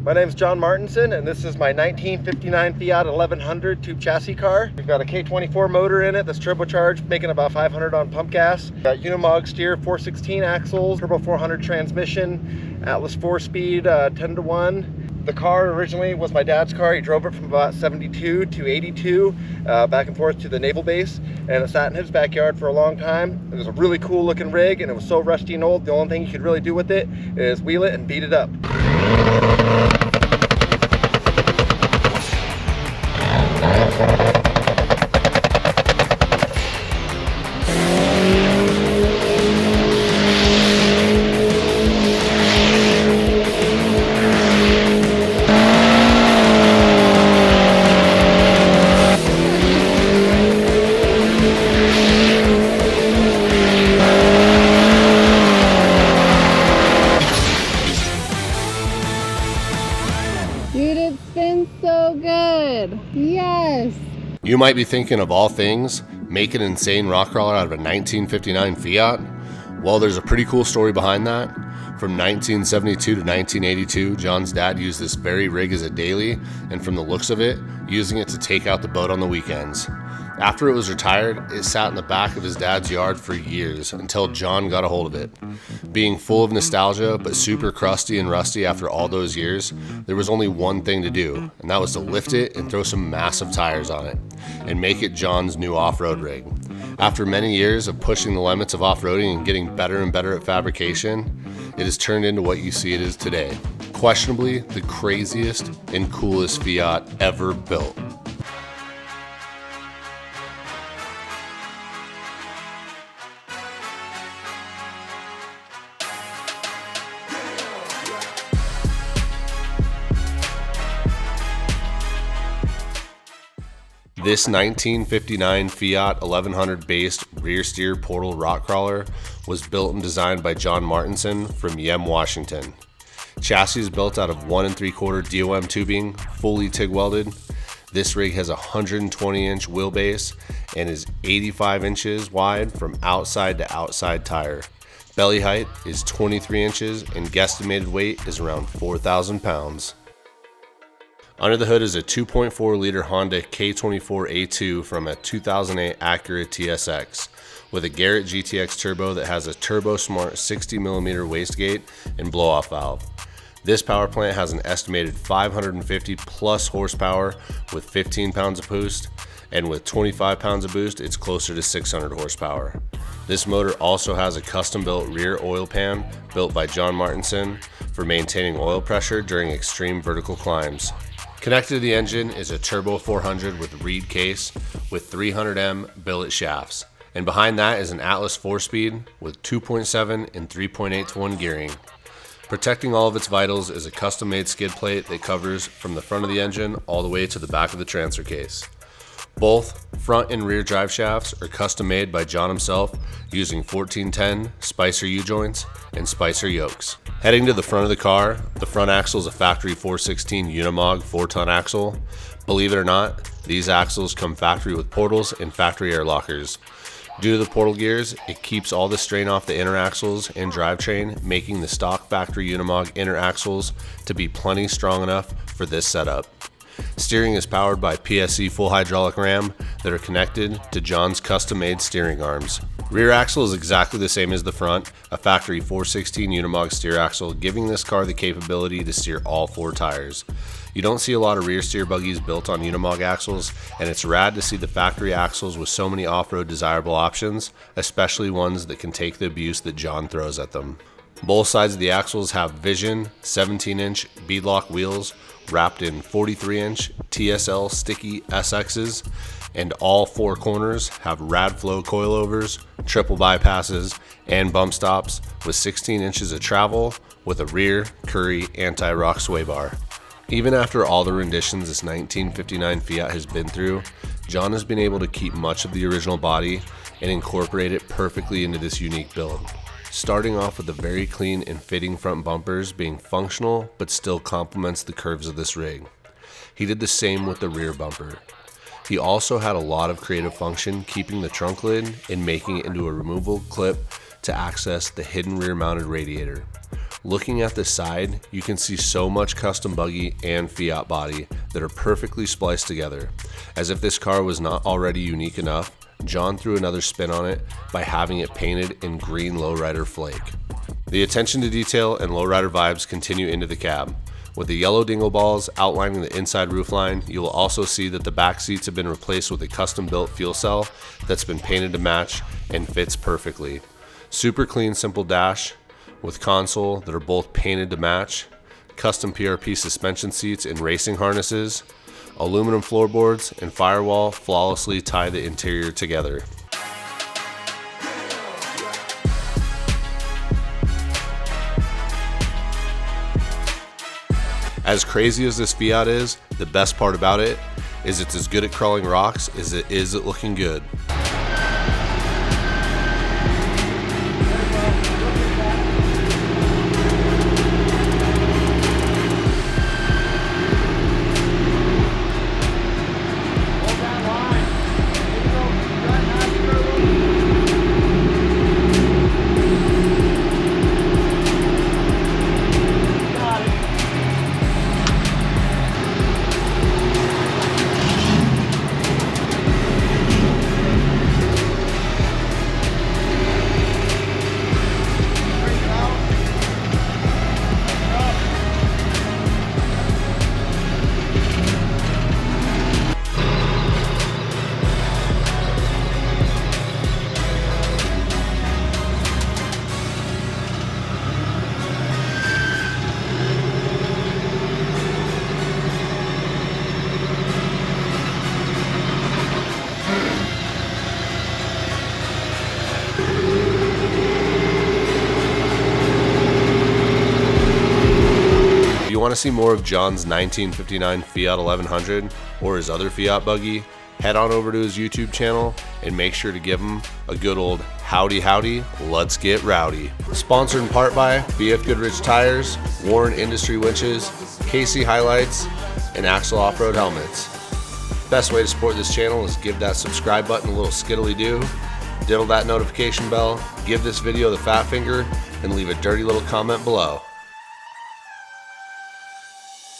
My name's John Martinson, and this is my 1959 Fiat 1100 tube chassis car. We've got a K24 motor in it that's turbocharged, making about 500 on pump gas. Got Unimog steer, 416 axles, turbo 400 transmission, Atlas 4-speed, 10-to-1. The car originally was my dad's car. He drove it from about 72 to 82, back and forth to the naval base, and it sat in his backyard for a long time. It was a really cool looking rig, and it was so rusty and old, the only thing you could really do with it is wheel it and beat it up. Dude, it spins so good. Yes. You might be thinking, of all things, make an insane rock crawler out of a 1959 Fiat? Well, there's a pretty cool story behind that. From 1972 to 1982, John's dad used this very rig as a daily, and from the looks of it, using it to take out the boat on the weekends. After it was retired, it sat in the back of his dad's yard for years until John got a hold of it. Being full of nostalgia but super crusty and rusty after all those years, there was only one thing to do, and that was to lift it and throw some massive tires on it and make it John's new off-road rig. After many years of pushing the limits of off-roading and getting better and better at fabrication, it has turned into what you see it is today. Questionably the craziest and coolest Fiat ever built. This 1959 Fiat 1100 based rear steer portal rock crawler was built and designed by John Martinson from Yem, Washington. Chassis is built out of 1 3/4 DOM tubing, fully TIG welded. This rig has a 120-inch wheelbase and is 85 inches wide from outside to outside tire. Belly height is 23 inches and guesstimated weight is around 4,000 pounds. Under the hood is a 2.4 liter Honda K24A2 from a 2008 Acura TSX with a Garrett GTX turbo that has a Turbo Smart 60mm wastegate and blow-off valve. This power plant has an estimated 550 plus horsepower with 15 pounds of boost, and with 25 pounds of boost, it's closer to 600 horsepower. This motor also has a custom-built rear oil pan built by John Martinson for maintaining oil pressure during extreme vertical climbs. Connected to the engine is a Turbo 400 with reed case with 300M billet shafts. And behind that is an Atlas 4-speed with 2.7 and 3.8-to-1 gearing. Protecting all of its vitals is a custom-made skid plate that covers from the front of the engine all the way to the back of the transfer case. Both front and rear drive shafts are custom made by John himself using 1410 Spicer U-joints and Spicer yokes. Heading to the front of the car, the front axle is a factory 416 Unimog 4-ton axle. Believe it or not, these axles come factory with portals and factory air lockers. Due to the portal gears, it keeps all the strain off the inner axles and drivetrain, making the stock factory Unimog inner axles to be plenty strong enough for this setup. Steering is powered by PSC full hydraulic ram that are connected to John's custom-made steering arms. Rear axle is exactly the same as the front, a factory 416 Unimog steer axle, giving this car the capability to steer all 4 tires. You don't see a lot of rear steer buggies built on Unimog axles, and it's rad to see the factory axles with so many off-road desirable options, especially ones that can take the abuse that John throws at them. Both sides of the axles have Vision 17-inch beadlock wheels wrapped in 43-inch TSL sticky SXs, and all 4 corners have Radflow coilovers, triple bypasses, and bump stops with 16 inches of travel with a rear Curry anti-rock sway bar. Even after all the renditions this 1959 Fiat has been through, John has been able to keep much of the original body and incorporate it perfectly into this unique build. Starting off with the very clean and fitting front bumpers being functional but still complements the curves of this rig. He did the same with the rear bumper. He also had a lot of creative function keeping the trunk lid and making it into a removable clip to access the hidden rear mounted radiator. Looking at the side, you can see so much custom Buggy and Fiat body that are perfectly spliced together. As if this car was not already unique enough, John threw another spin on it by having it painted in green lowrider flake. The attention to detail and lowrider vibes continue into the cab. With the yellow dingle balls outlining the inside roofline, you will also see that the back seats have been replaced with a custom built fuel cell that's been painted to match and fits perfectly. Super clean, simple dash with console that are both painted to match, custom PRP suspension seats and racing harnesses, aluminum floorboards and firewall flawlessly tie the interior together. As crazy as this Fiat is, the best part about it is it's as good at crawling rocks as it is at looking good. If you want to see more of John's 1959 Fiat 1100 or his other Fiat Buggy, head on over to his YouTube channel and make sure to give him a good old howdy howdy, let's get rowdy. Sponsored in part by BFGoodrich tires, Warren Industry winches, KC HiLites, and AXEL off-road helmets. Best way to support this channel is give that subscribe button a little skiddly do, diddle that notification bell, give this video the fat finger, and leave a dirty little comment below.